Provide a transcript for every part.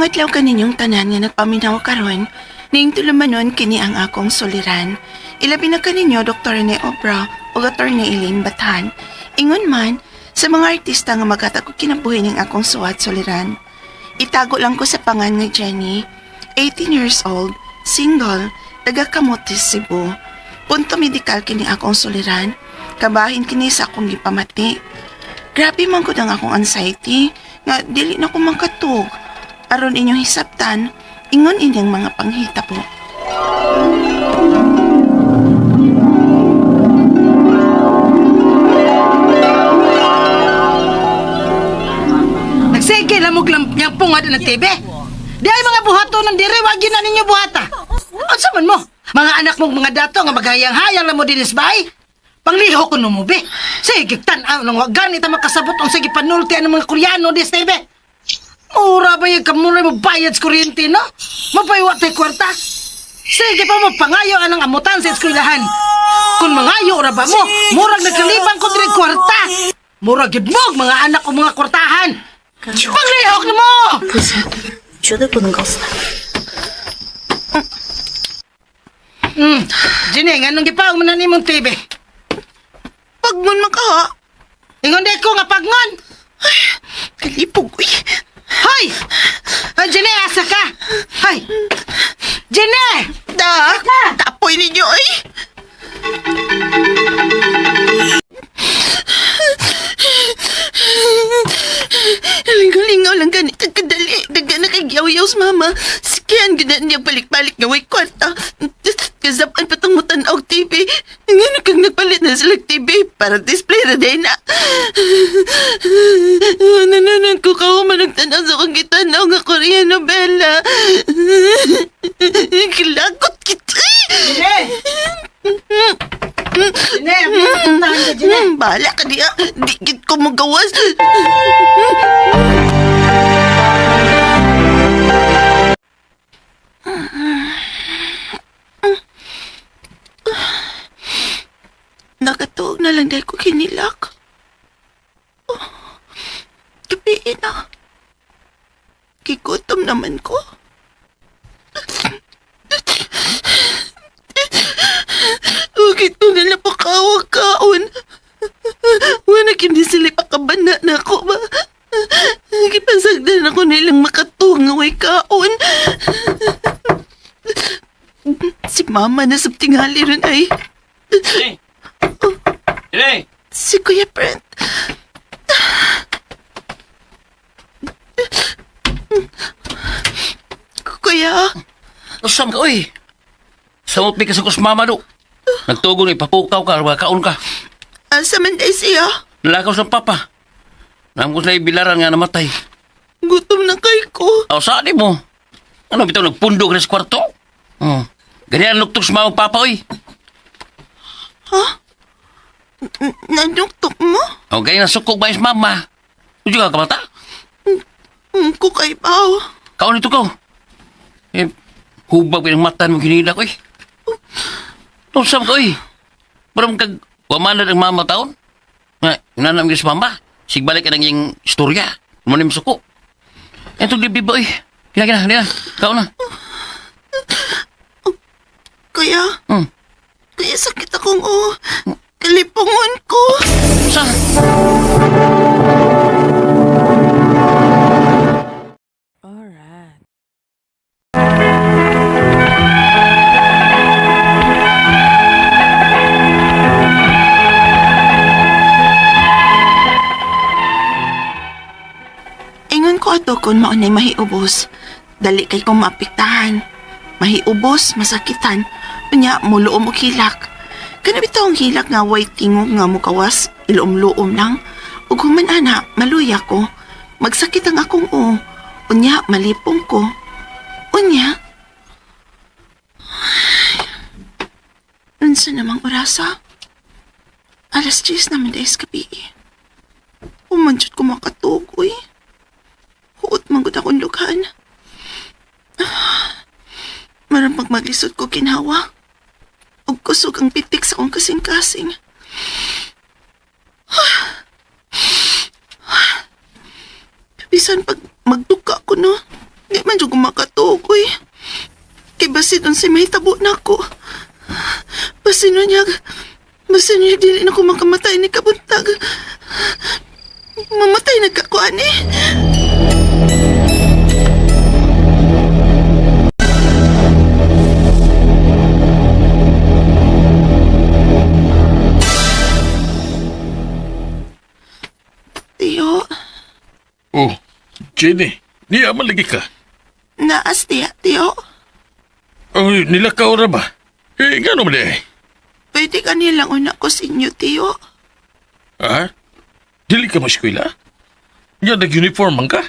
adlaw kaninyong tanan nga nagpaminaw karon, ning tulumanon kini ang akong suliran. Ilabi na kaninyo Dr. Rene Obra o Dr. Elaine Batan. Ingon man, sa mga artista nga magatag og kinabuhi ning akong suwat suliran. Itago lang ko sa pangan nga Jenny, 18 years old, single, taga Camotes, Cebu. Punto medikal kini akong suliran, kabahin kini sa akong gipamati. Grabe man gud ang akong anxiety, nga dili na ko makatug. Aron inyong hisabtan, ingon inyong mga panghita po. Nagsige lamog lang niyang pungad ng TV. Di ay mga buhato ng diri, wag yun na ninyo buhata. Ano man mo? Mga anak mong mga dato nga maghayang-hayang lang mo dinis bay. Pangliho ko no mo, be. Sige, tanaw nang wag ganit ang makasabot ang sige panulti ang mga Koreano dis TV. Mura ba yung kamura mo bayad sa kuryente, no? Mapaywa tayo kwarta. Sige pa mo, pangayo anang amutan sa eskwelahan. Kung mangayo ra ba mo, murag nagkalibang ko diri kwarta. Murag gibmog mga anak ko mga kwartahan. Panglihok na mo! 不行，绝对不能告诉他。 Jining, anong gipaong man na nimong TV? Pagmun makaha, Ingon di ko nga pagnon. kalipog uy. Hoy! Jine, asa ka? Hoy! Jine! Tapoy ninyo ay. Lingaw lang gani kagkadali. Daga na kay yaw-yaws mama. Sikihan gina niya balik-balik nga way kwarta. Kasapan patang mutanaw TV. Nga kang nagpalit na sila TV para display na din na. Nananan ko ka managtanaw sa kong gitanaw nga Korean novela. Kilakot kita. Jine! Jine, ang tahan ka, Jine. Bahala ka diya. Di ko magawas. Nakatuog na lang dahil ko kinilak. Gabiin na. Kigutom naman ko. Bakit ko na napakawag kaon? Wala kini sila pakabana na ako ba? Gipasagdan ako nilang makatungaway kaon. Si mama na sa tingali rin ay. Hey! Hey! Si Kuya Brent. Kuya, Usam ka, oy! Samot mi ka sa kusmama, do. Nagtugo ni papukaw ka, kaon ka. asa man day siya? Nalakaw sa papa. Namukos na ibilaran nga namatay. Gutom na kay ko. Aw, saan di mo? Ano, bitaw nagpundog na sa kwarto? Oh. Ganyan luktok sa mga papa, oy. Nanuktok mo? O, ganyan nasukog ba yung mama? Ujo ka, kamata? Ko kay Pao. Kaon ito ka. Eh, hubag pinang matan mo kinila ko, eh. Usam ka, oy. Parang kag wamana ng mama taon. Nga, nanam yung sa mama. Sigbalik ka ng yung istorya. Manim suko. Ito, libi ba, eh. Kina, kaon na. Kuya, Hmm. kaya sakit akong kalipungon ko. Saan? Alright. Ingon ko ato kung maunay mahiubos. Dali kay kong maapektahan. Mahiubos, masakitan. Unya, muluom o hilak. Kanabitaw ang hilak nga way tingog nga mukawas. Iluom-luom lang. Ug human ana, maluya ko. Magsakit ang akong Unya, malipong ko. Unya. Unsa namang orasa? Alas 10 naman dahil sa gabi. Umanjot ko makatugoy. Huot manggod akong lughan. Marang maglisod ko kinhawa. Ug kusog ang pitik sa akong kasing-kasing. Bisan pag magduka ko no. Di man dyan ko makatuog, uy. Kay basin nun si may tabo na ko. Basin nun niya, dili na ko makamatay ni kabuntag. Mamatay na kako, ani. Tiyo, Oh, Jenny, niya malagi ka. naas tiya, tiyo. Oh, nilakaw ra ba? Gano'n mo di? Pwede ka nilang una ko sa inyo, tiyo. Ha? Dili ka mo eskwela? Niya nag-uniform man ka?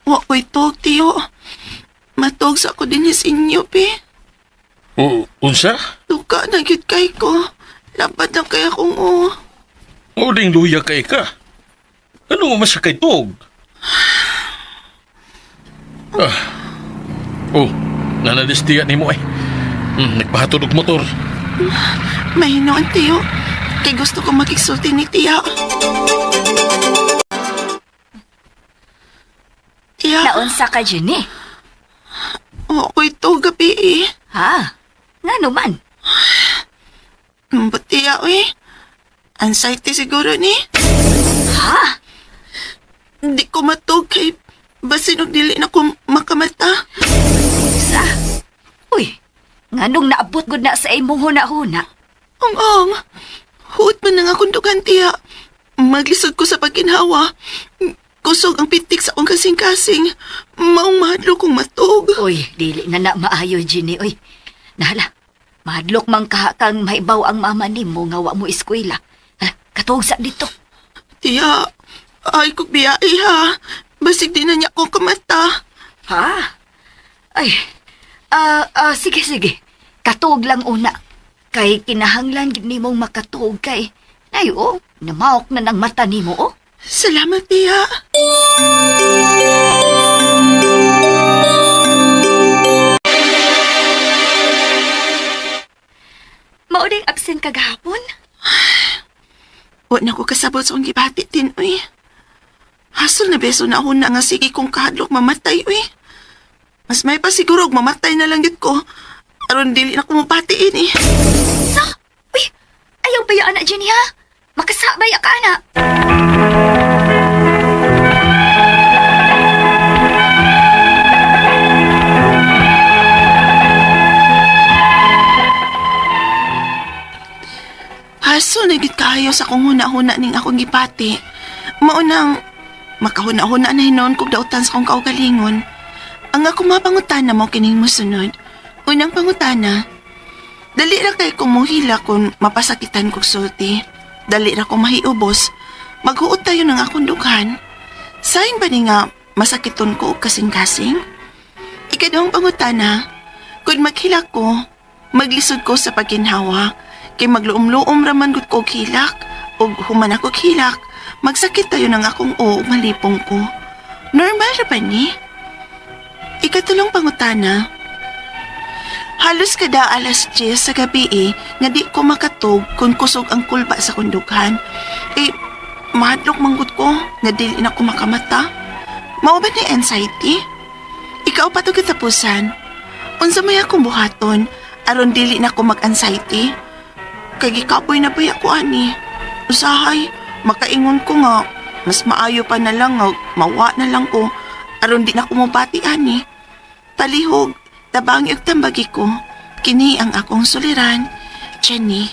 Wa ko'y tog, tiyo. Matog sa ako din sa inyo, pe. O, unsa? Tuka na gyud kay ko. Lapad na kay akong o. O, ding luya kay ka. Ano mo masakay tog? Ah. Oh, nanadistiya ni mo eh. Nagpahatod og motor. Mahinoon, tiyo. Kay gusto ko makiksulti ni tiya. Tiya, Naunsa ka, Jenny? wa ko'y tog gabi eh. Ha? Nga naman. But tiya, eh. Anxiety siguro ni. Ha? Di ko matog kay basin og dili na ko makamata. Sa? Uy, nga nung naabot gud na sa imong huna-huna. Ang huot man nga akong dugan, tiya. Maglisod ko sa pagkinhawa. Kusog ang pitik sa akong kasing-kasing. Maong mahadlo kong matog. Uy, dili na maayo, Jenny. Uy, nahala. Mahadlok man kang maibaw ang mama ni mo nga wa mo eskwela. Hala, katuog sa dito. Tiya, ay kong biyai ha. Basig din na niya ako kamata. Ha? Ay, sige. Katuog lang una. Kay kinahanglan gid nimong makatuog kay. Ay, namawak na ng mata nimo, oh. Salamat, tiya. Mauding absent kagahapon? Wa na ko kasabot sa akong gibati din, uy. Hasol na beso na una nga sige kong kahadlok mamatay, uy. Mas may pa siguro og mamatay na lang gid ko. Aron dili na ko mapatiin, eh. Sa? Uy, ayaw ba yung anak, Jenny, ha? Makasabay ka, anak. Hasol na gid kaayo sa akong huna-huna ning akong gipati. Maunang makahuna-huna na hinon kog dautan sa akong kaugalingon. Ang ako mapangutana mo kining mosunod. Unang pangutana, dali ra kay kong mohila kung mapasakitan kog sulti. Dali ra kong mahiubos. Maghuot tayo ng akong dughan. Saing ba ni nga masakiton ko og kasing-kasing? Ikaduhang pangutana, kung maghilak ko, maglisod ko sa pagginhawa. Kay magluom-luom raman gud ko og hilak. Og human ako og hilak, magsakit tayo ng akong o malipong ko. Normal ra ba ni? Ikatulong pangutana, halos kada alas 10 sa gabi nga di ko makatog kung kusog ang kulba sa kundughan. Mahadlok manggod ko nga dili na ko makamata. Mao ba ni anxiety? Ikaw pa to katapusan. Unsa may akong buhaton aron dili na ko mag-anxiety? Kay gikapoy na ba ako ani? Usahay, makaingon ko nga mas maayo pa na lang nga mawa na lang ko aron di na ko mabati ani. Palihog, tabang yung tambagi ko. Kini ang akong suliran, Jenny.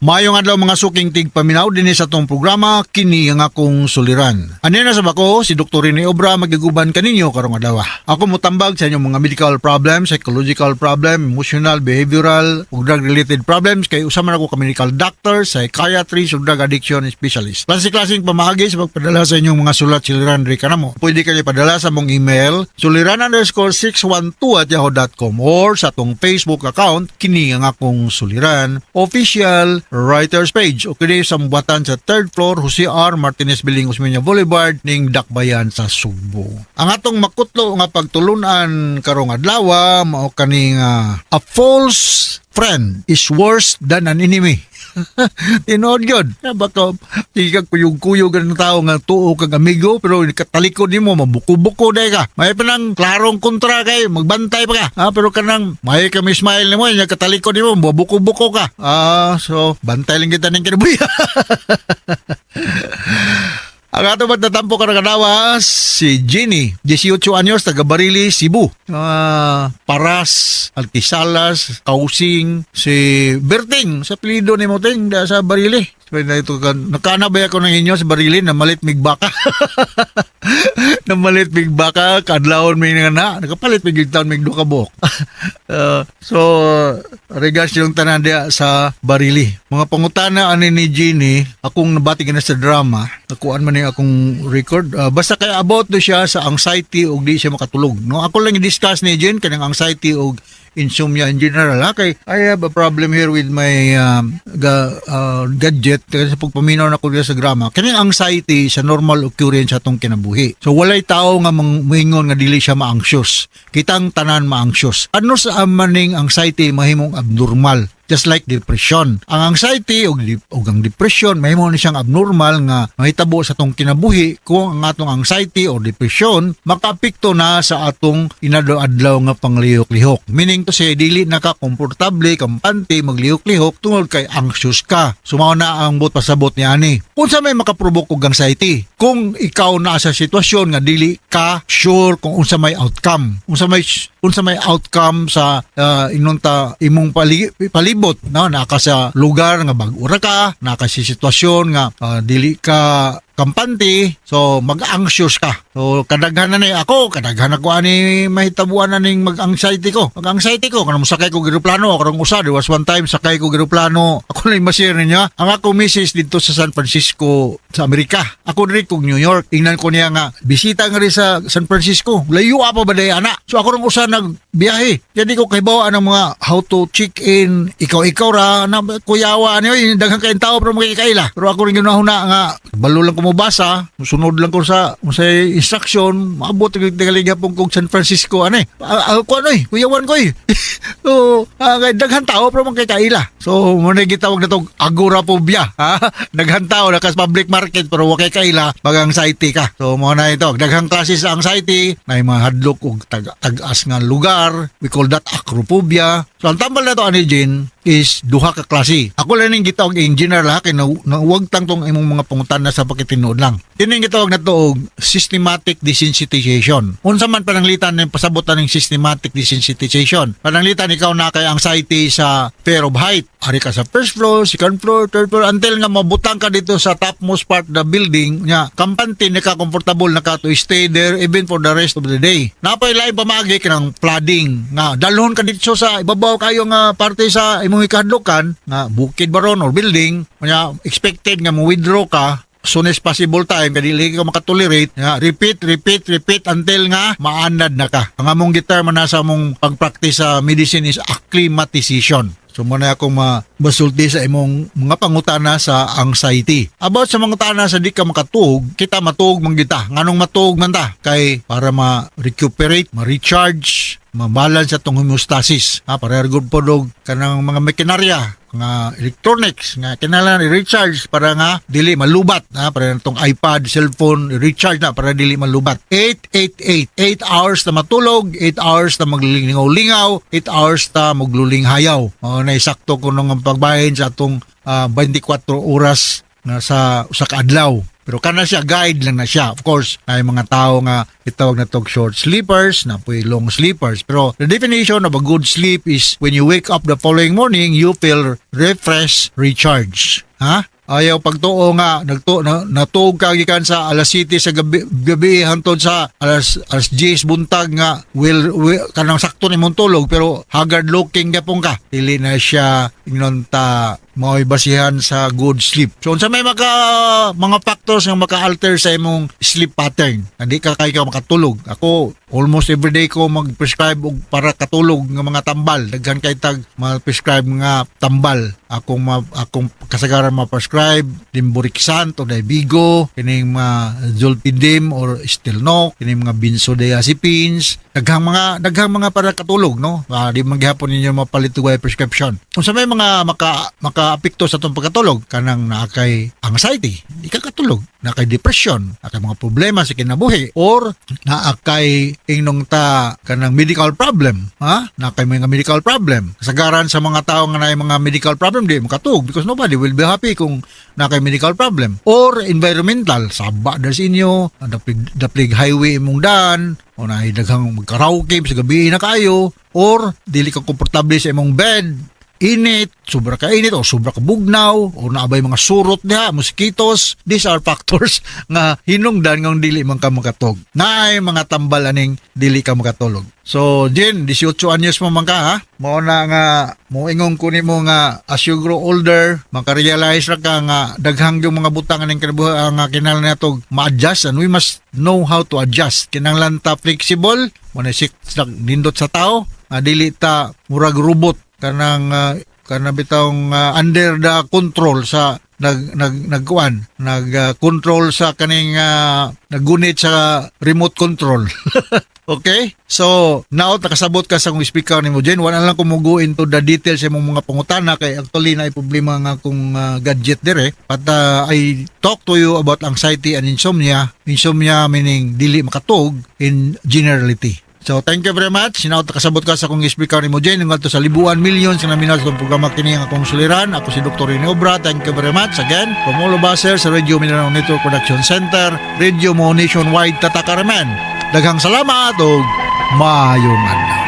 Mayong adlaw mga suking tigpaminaw din sa tong programa kini ang akong suliran. Anina sa bako si Dr. Rene Obra magiguban kaninyo karong adlaw. Ako motambag sa inyong mga medical problem, psychological problem, emotional, behavioral ug drug related problems kay usama na ko ka medical doctor, psychiatrist ug drug addiction specialist. Klase-klaseng pamahagi sa pagpadala sa inyong mga sulat suliran diri kanamo. Pwede kayo padala sa mong email suliran_612@yahoo.com or sa tong Facebook account kini ang akong suliran official writers page o kini sa mubatan sa 3rd floor Jose R. Martinez Building, Osmeña Boulevard ning Dakbayan sa Subo. Ang atong makutlo nga pagtulunan karong adlaw mao kaning a false friend is worse than an enemy. Tinood yun. Baka tigag kuyog-kuyog ng tao nga tuo kag amigo pero katalikod nimo mabuko-buko day ka. May pa nang klarong kontra kay magbantay pa ka. Pero kanang may kami smile nimo nya katalikod nimo mabuko-buko ka. So bantay lang kita ning kinabuhi. Ang ato magtatampo ka kanawa si Jenny, 18 anyos, taga Barili, Cebu. Paras, Alquisalas, Kausing, si Berting, sa apelido ni Moting, sa Barili. So, nakanabay ako ng inyo sa Barili na malit migbaka. Na malit migbaka, kadlawon may nga na, nakapalit migitaon migdukabok. Regards yung tanan dia sa Barili. Mga pangutana ani ni Jenny, akong nabati na sa drama, nakuan man yung akong record. Basta kaya about do siya sa anxiety o di siya makatulog. No? Ako lang i-discuss ni Jen kanang anxiety o insomnia in general. Kay I have a problem here with my gadget kasi sa pagpaminaw na ko sa drama. Kanang anxiety sa normal occurrence sa atong kinabuhi. So walay tao nga moingon nga dili siya ma-anxious. Kitang tanan ma-anxious. Ano sa maning anxiety mahimong abnormal? Just like depression. Ang anxiety o ang depression, mahimo ni siyang abnormal nga mahitabo sa atong kinabuhi kung ang atong anxiety o depression makaapekto na sa atong inadlaw nga panglihok-lihok. Meaning to say, dili na ka komportable, kampante, maglihok-lihok tungod kay anxious ka. Sumaw na ang bot pasabot ni ani. Kung sa may makaprovoke og anxiety, kung ikaw na sa sitwasyon nga dili ka sure kung unsa may outcome, unsa may outcome sa inunta imong palibot, no? Naka sa lugar nga bag-ura ka, naka sa sitwasyon nga dili ka kampante, so mag-anxious ka. So kadaghan na kadaghan ako ani mahitabuan na ning mag-anxiety ko. Mag-anxiety ko kanang sakay ko eroplano, karong usa there was one time sakay ko eroplano. Ako na ma-share niya. Ang ako misis dito sa San Francisco sa Amerika. Ako diri kog New York. Tingnan ko niya nga bisita nga rin sa San Francisco. Layo pa ba day ana? So ako rong usa nagbiyahe. Jadi ko kahibawa ng mga how to check in. Ikaw ra na kuyawa niyo daghang kay tao pero magkikaila. Pero ako rin ginahuna nga balo lang mubasa, sunod lang ko sa instruction, maabot ng tigaligapong kong San Francisco, kuyawan ko So, daghan tao, pero mga kaila. So, muna gitawag na itong agorapobia, daghan tao, nakas public market, pero wakay kaila, mag-anxiety ka. So, muna ito, daghang klase sa anxiety, na yung mga hadlok o tag-as nga lugar, we call that acrophobia. So, ang tambal na ito, Jen, is duha ka klase. Ako lang yung gitawag in general kay na huwag tang tong imong mga pangutan na sa pakitinood lang. Yun yung gitawag na to systematic desensitization. Unsa man pananglitan ng pasabotan ng systematic desensitization. Pananglitan ikaw na kay anxiety sa fear of height. Ari ka sa first floor, second floor, third floor until nga mabutang ka dito sa topmost part of the building nya kampante na ka comfortable na ka to stay there even for the rest of the day. Napay lain pamagi kanang flooding nga dalhon ka dito sa ibabaw kayo nga parte sa imong ikadlokan nga bukid baron or building nya expected nga mo withdraw ka soon as possible time kadili ka makatolerate nga repeat until nga maanad na ka. Ang among guitar man nasa mong pagpractice sa medicine is acclimatization. So muna akong masulti sa imong mga pangutana sa anxiety. About sa mga utana sa di ka makatuog, kita matuog man kita. Nganong matuog man ta? Kay para ma-recuperate, ma-recharge, ma-balance atong homeostasis. Para good po dog kanang mga makinarya, mga electronics nga kinahanglan i-recharge para nga dili malubat. Para itong iPad, cellphone, i-recharge na para dili malubat. 8 hours na matulog, 8 hours na maglingaw-lingaw, 8 hours na maglulinghayaw. Na isakto ko nung pagbahin sa atong 24 oras na sa kaadlaw. Pero kana siya, guide lang na siya. Of course, ay mga tao nga itawag na tog short sleepers, na po long sleepers. Pero the definition of a good sleep is when you wake up the following morning, you feel refreshed, recharged. Ayaw pagtuo nga natuog ka gikan sa alas 7 sa gabi hangtod sa alas 10 buntag nga will kanang sakto ni mong tulog pero haggard looking gapon ka. Dili na siya ingnon ta mao'y basihan sa good sleep. So unsa may mga factors nga maka-alter sa imong sleep pattern, hindi ka makatulog. Ako almost every day ko mag-prescribe og para katulog nga mga tambal. Daghan kay tag ma-prescribe nga tambal. Akong kasagaran ma-prescribe Limborixant o Daibigo, kining mga Zolpidem or Stilnox, kining mga benzodiazepines, daghang mga para katulog, no? Di man gihapon ninyo mapalit og prescription. Unsa may mga maka-apekto sa atong pagkatulog, kanang naakay anxiety, di ka katulog, naakay depression, naakay mga problema sa kinabuhi, or naakay ingnon ta kanang medical problem, ha? Naakay mga medical problem. Kasagaran sa mga tao nga naay mga medical problem di makatulog because nobody will be happy kung naakay medical problem. Or environmental, saba sa inyo, daplig highway imong daan, o na daghang magkaraoke sa gabi na kayo, or dili ka komportable sa imong bed, init, sobra ka init o sobra ka bugnaw o naabay mga surot diha, mosquitoes. These are factors nga hinungdan nga dili man ka makatog. Naay mga tambal aning dili ka makatulog. So, Jen, 18 anyos mo man ka, ha? Mao na nga, moingong kunin mo nga as you grow older, makarealize ra ka nga daghang yung mga butang aning kinabuhi nga kinahanglan nato ma-adjust, and we must know how to adjust. Kinahanglan ta flexible, muna nindot sa tao, dili ta murag robot kanang bitong under the control sa control sa kaning naggunit sa remote control. Okay? So, now nakasabot ka sa kong speaker ni mo, Jen. Wala lang kung go into the details sa mong mga pangutana kay actually na problema nga kung gadget dire. But I talk to you about anxiety and insomnia. Insomnia meaning dili makatug in generality. So, thank you very much. Sinaot kasabot ka sa kong speaker ni mo, Jen. Nung to sa libuan, million sa naminal sa programa kini ang akong suliran. Ako si Dr. Rene Obra. Thank you very much. Again, from all of us here sa Radio Mindanao Network Production Center, Radio Mo Nationwide Tatakaraman. Daghang salamat o maayong adlaw.